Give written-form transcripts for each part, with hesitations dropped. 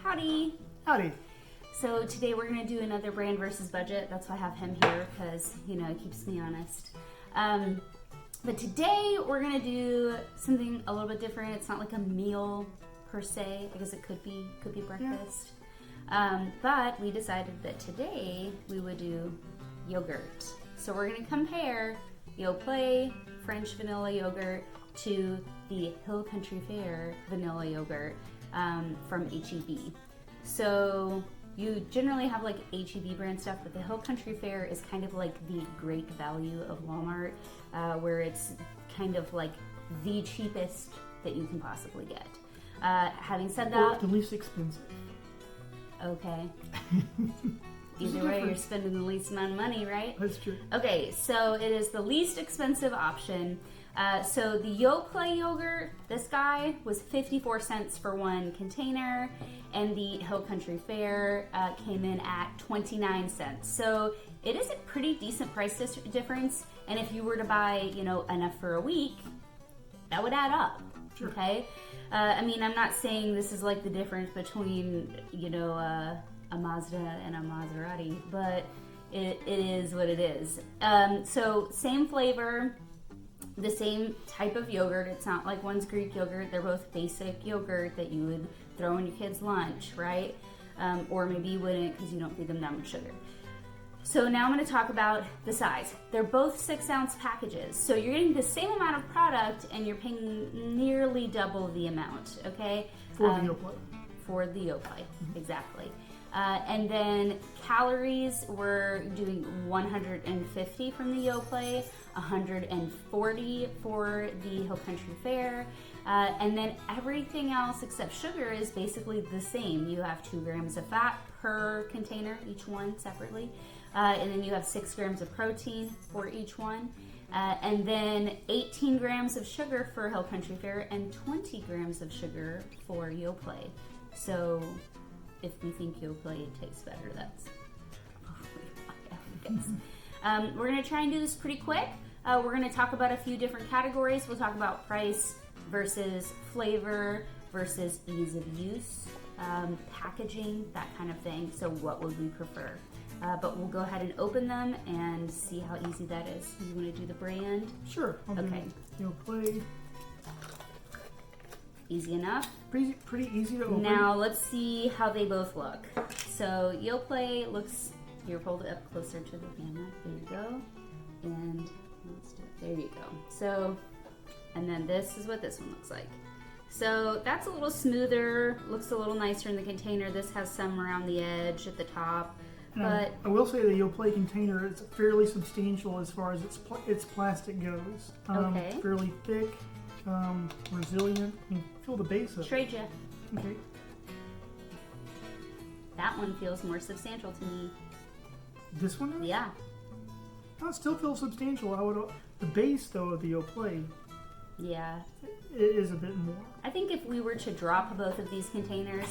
Howdy. Howdy. So today we're going to do another brand versus budget. That's why I have him here because, you know, it keeps me honest. But today we're going to do something a little bit different. It's not like a meal per se. I guess it could be breakfast. Yeah. But we decided that today we would do yogurt. So we're going to compare Yoplait French vanilla yogurt to the Hill Country Fare vanilla yogurt from H-E-B. So you generally have like H-E-B brand stuff, but the Hill Country Fare is kind of like the great value of Walmart, where it's kind of like the cheapest that you can possibly get. Having said that, the least expensive. Okay. Either way, you're spending the least amount of money, right? That's true. Okay, so it is the least expensive option. So the Yoplait yogurt, this guy was 54 cents for one container, and the Hill Country Fare came in at 29 cents. So it is a pretty decent price difference, and if you were to buy, you know, enough for a week, that would add up. Sure. Okay? I mean, I'm not saying this is like the difference between, you know, a Mazda and a Maserati, but it is what it is. So same flavor, the same type of yogurt. It's not like one's Greek yogurt. They're both basic yogurt that you would throw in your kid's lunch, right? Or maybe you wouldn't because you don't feed them that much sugar. So now I'm going to talk about the size. They're both 6-ounce packages. So you're getting the same amount of product and you're paying nearly double the amount, okay? For the Yoplait. For the Yoplait, exactly. And then calories, we're doing 150 from the Yoplait, 140 for the Hill Country Fare, and then everything else except sugar is basically the same. You have 2 grams of fat per container, each one separately, and then you have 6 grams of protein for each one, and then 18 grams of sugar for Hill Country Fare and 20 grams of sugar for Yoplait. So if we think Yoplait tastes better, that's probably why, I guess. We're going to try and do this pretty quick. We're going to talk about a few different categories. We'll talk about price versus flavor versus ease of use, packaging, that kind of thing. So what would we prefer? But we'll go ahead and open them and see how easy that is. You want to do the brand? Sure. Okay. Yoplait. Easy enough. Pretty easy to open. Now let's see how they both look. So Yoplait looks, here, hold it up closer to the camera. There you go. And there you go. So, and then this is what this one looks like. So that's a little smoother, looks a little nicer in the container. This has some around the edge at the top. But I will say the Yoplait container is fairly substantial as far as its plastic goes. Okay. Fairly thick. Resilient. You can feel the base of it. Trade ya. Okay. That one feels more substantial to me. This one is? Yeah. Oh, it still feels substantial. The base though of the Yoplait, yeah, it is a bit more. I think if we were to drop both of these containers,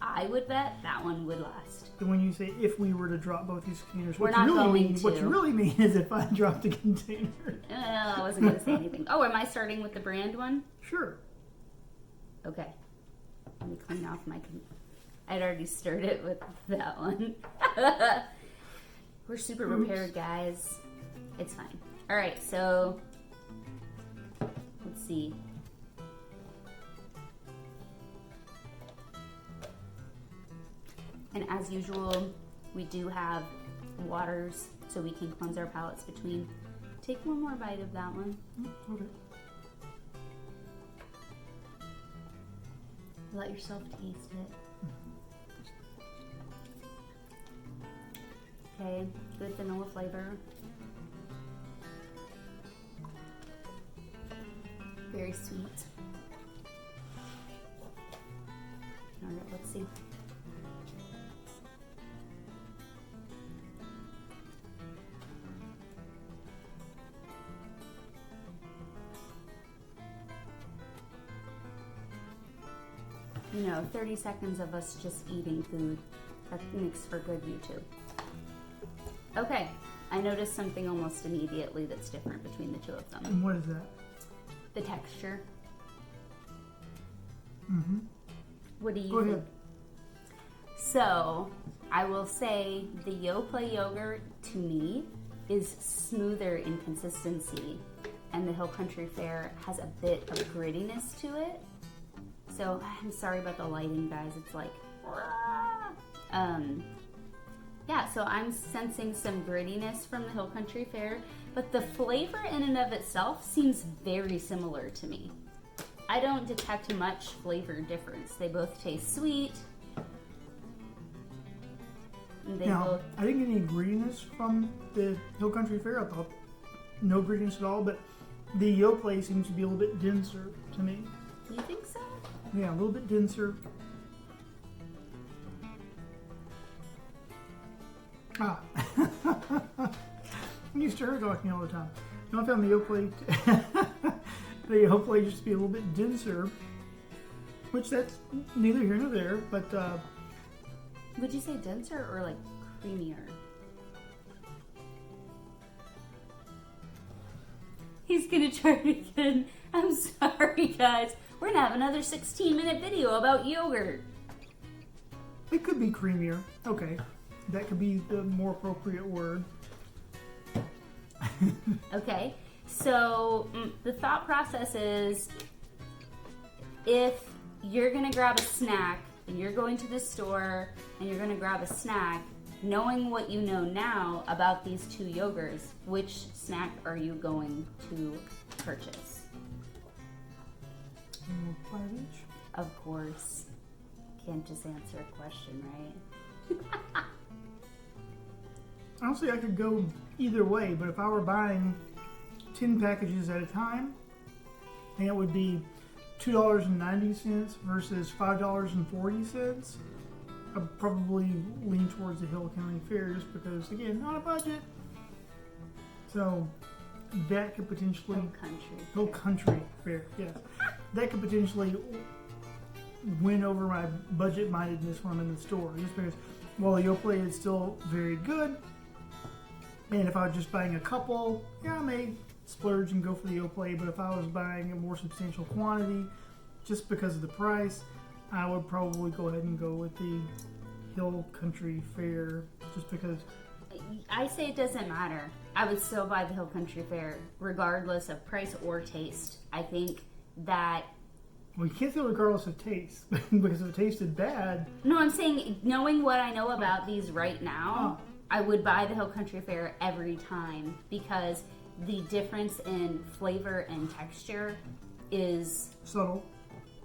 I would bet that one would last. And when you say if we were to drop both these containers, We're what not you really going mean, to. What you really mean is if I dropped a container. I wasn't going to say anything. Oh, am I starting with the brand one? Sure. Okay. Let me clean off my... I'd already stirred it with that one. We're super prepared, guys. It's fine. All right, so... Let's see. And as usual, we do have waters so we can cleanse our palates between. Take one more bite of that one. Okay. Let yourself taste it. Okay, good vanilla flavor. Very sweet. All right, let's see. You know, 30 seconds of us just eating food. That makes for good YouTube. Okay, I noticed something almost immediately that's different between the two of them. And what is that? The texture. Mm-hmm. What do you Go think? ahead. So, I will say the Yoplait yogurt, to me, is smoother in consistency. And the Hill Country Fare has a bit of grittiness to it. So, I'm sorry about the lighting, guys. It's like... yeah, so I'm sensing some grittiness from the Hill Country Fare, but the flavor in and of itself seems very similar to me. I don't detect much flavor difference. They both taste sweet. Now, I didn't get any grittiness from the Hill Country Fare. I thought no grittiness at all, but the Yoplait seems to be a little bit denser to me. You think so? Yeah, a little bit denser. I'm used to her talking all the time. No, I found the Yoplait, the Yoplait just to be a little bit denser, which that's neither here nor there, but would you say denser or like creamier? He's gonna try it again. I'm sorry, guys. We're gonna have another 16-minute video about yogurt. It could be creamier. Okay. That could be the more appropriate word. Okay, so the thought process is if you're going to grab a snack and you're going to the store and you're going to grab a snack, knowing what you know now about these two yogurts, which snack are you going to purchase? Five each? Of course. Can't just answer a question, right? Honestly, I could go either way, but if I were buying 10 packages at a time, then it would be $2.90 versus $5.40. I'd probably lean towards the Hill County Fare just because, again, on a budget. So that could potentially... Hill Country Fare, yes. That could potentially win over my budget-mindedness when I'm in the store. Just because, while the Yoplait is still very good, and if I was just buying a couple, yeah, I may splurge and go for the Yoplait, but if I was buying a more substantial quantity, just because of the price, I would probably go ahead and go with the Hill Country Fare, just because... I say it doesn't matter. I would still buy the Hill Country Fare, regardless of price or taste. I think that... Well, you can't say regardless of taste, because if it tasted bad... No, I'm saying, knowing what I know about these right now... I would buy the Hill Country Fare every time because the difference in flavor and texture is... Subtle.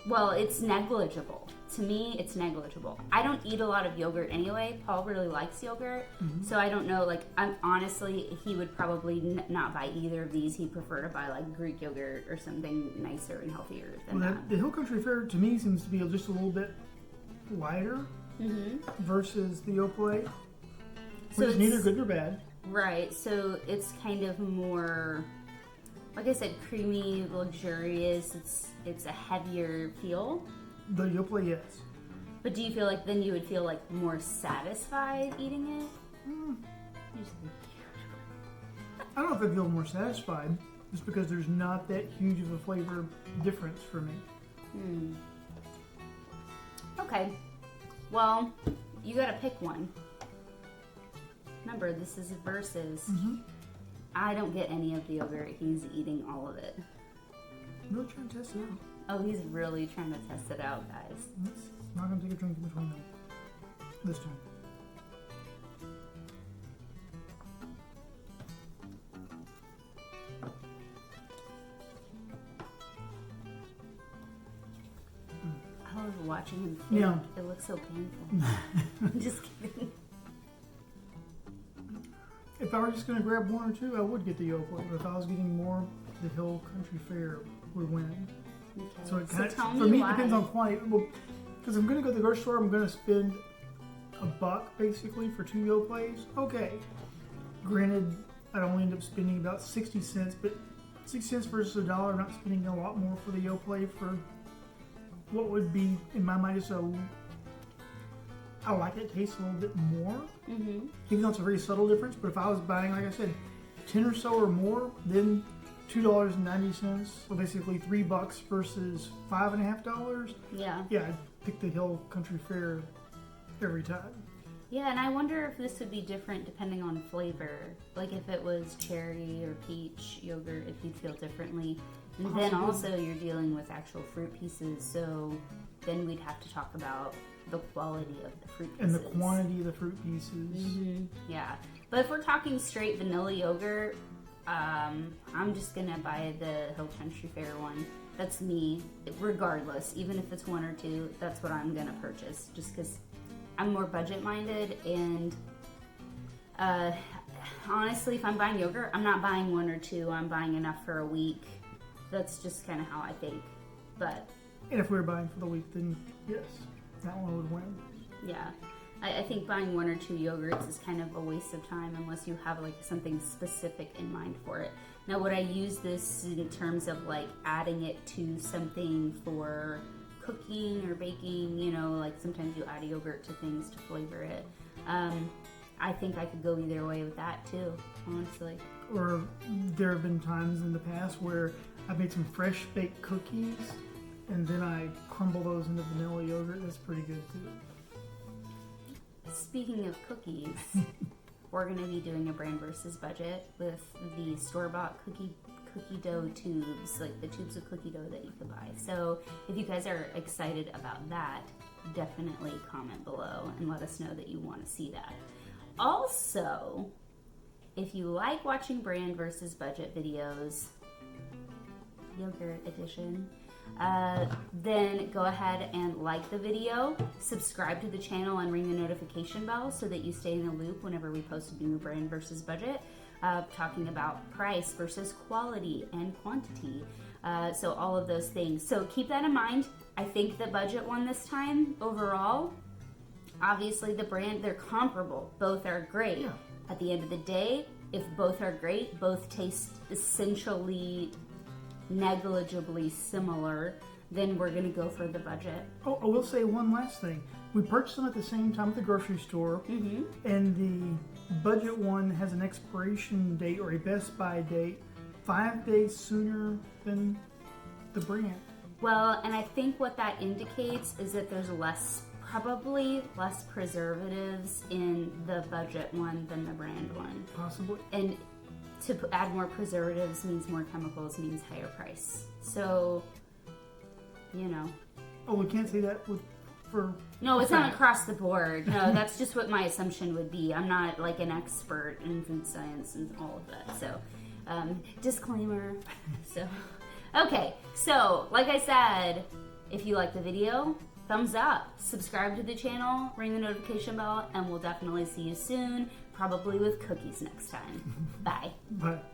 Well, it's negligible. To me, it's negligible. I don't eat a lot of yogurt anyway. Paul really likes yogurt. Mm-hmm. So I don't know, like, honestly, he would probably not buy either of these. He'd prefer to buy, like, Greek yogurt or something nicer and healthier than that. The Hill Country Fare, to me, seems to be just a little bit lighter versus the Yoplait. Which is neither good nor bad. Right, so it's kind of more, like I said, creamy, luxurious. It's a heavier feel. The Yoplait, yes. But do you feel like then you would feel like more satisfied eating it? I don't know if I feel more satisfied, just because there's not that huge of a flavor difference for me. Okay, well, you gotta pick one. Remember, this is versus. I don't get any of the yogurt. He's eating all of it. I'm really trying to test it out. Oh, he's really trying to test it out, guys. I'm not going to take a drink in between them. This time. I was watching him food. Yeah. It looks so painful. I'm just kidding. If I were just going to grab one or two, I would get the Yoplait. But if I was getting more, the Hill Country Fare would win. Okay. So it kind of, tell for me, why. it depends on quantity. Well, because I'm going to go to the grocery store, I'm going to spend $1 basically for 2 Yoplaits. Okay. Granted, I'd only end up spending about 60 cents, but 60 cents versus $1, I'm not spending a lot more for the Yoplait for what would be, in my mind, just I like it. It tastes a little bit more, even though it's a very subtle difference. But if I was buying, like I said, 10 or so or more, then $2.90, so basically $3 versus $5.50. Yeah. Yeah, I'd pick the Hill Country Fare every time. Yeah, and I wonder if this would be different depending on flavor. Like if it was cherry or peach yogurt, if you'd feel differently. And then also you're dealing with actual fruit pieces, so then we'd have to talk about the quality of the fruit pieces. And the quantity of the fruit pieces. Mm-hmm. Yeah. But if we're talking straight vanilla yogurt, I'm just going to buy the Hill Country Fair one. That's me. Regardless, even if it's one or two, that's what I'm going to purchase. Just because I'm more budget-minded, and honestly, if I'm buying yogurt, I'm not buying one or two. I'm buying enough for a week. That's just kind of how I think. But And if we were buying for the week, then yes, that one would win. yeah, I think buying one or two yogurts is kind of a waste of time unless you have like something specific in mind for it. Now, would I use this in terms of like adding it to something for cooking or baking? You know, like sometimes you add yogurt to things to flavor it. I think I could go either way with that too, honestly. Or there have been times in the past where I've made some fresh baked cookies and then I crumble those into vanilla yogurt. That's pretty good too. Speaking of cookies, we're going to be doing a brand versus budget with the store-bought cookie dough tubes, like the tubes of cookie dough that you could buy. So if you guys are excited about that, definitely comment below and let us know that you want to see that. Also, if you like watching brand versus budget videos, yogurt edition, then go ahead and like the video, subscribe to the channel, and ring the notification bell so that you stay in the loop whenever we post a new brand versus budget, talking about price versus quality and quantity. So all of those things. So keep that in mind. I think the budget one this time overall, obviously the brand, they're comparable. Both are great. Yeah. At the end of the day, if both are great, both taste essentially negligibly similar, then we're going to go for the budget. Oh, I will say one last thing. We purchased them at the same time at the grocery store, and the budget one has an expiration date or a best by date 5 days sooner than the brand. Well, and I think what that indicates is that there's probably less preservatives in the budget one than the brand one. Possibly. And to add more preservatives means more chemicals, means higher price. So, you know. Oh, we can't say that for... No, it's not across the board. No, that's just what my assumption would be. I'm not like an expert in food science and all of that. So, disclaimer. So, okay. So, like I said, if you like the video, thumbs up, subscribe to the channel, ring the notification bell, and we'll definitely see you soon, probably with cookies next time. Bye. But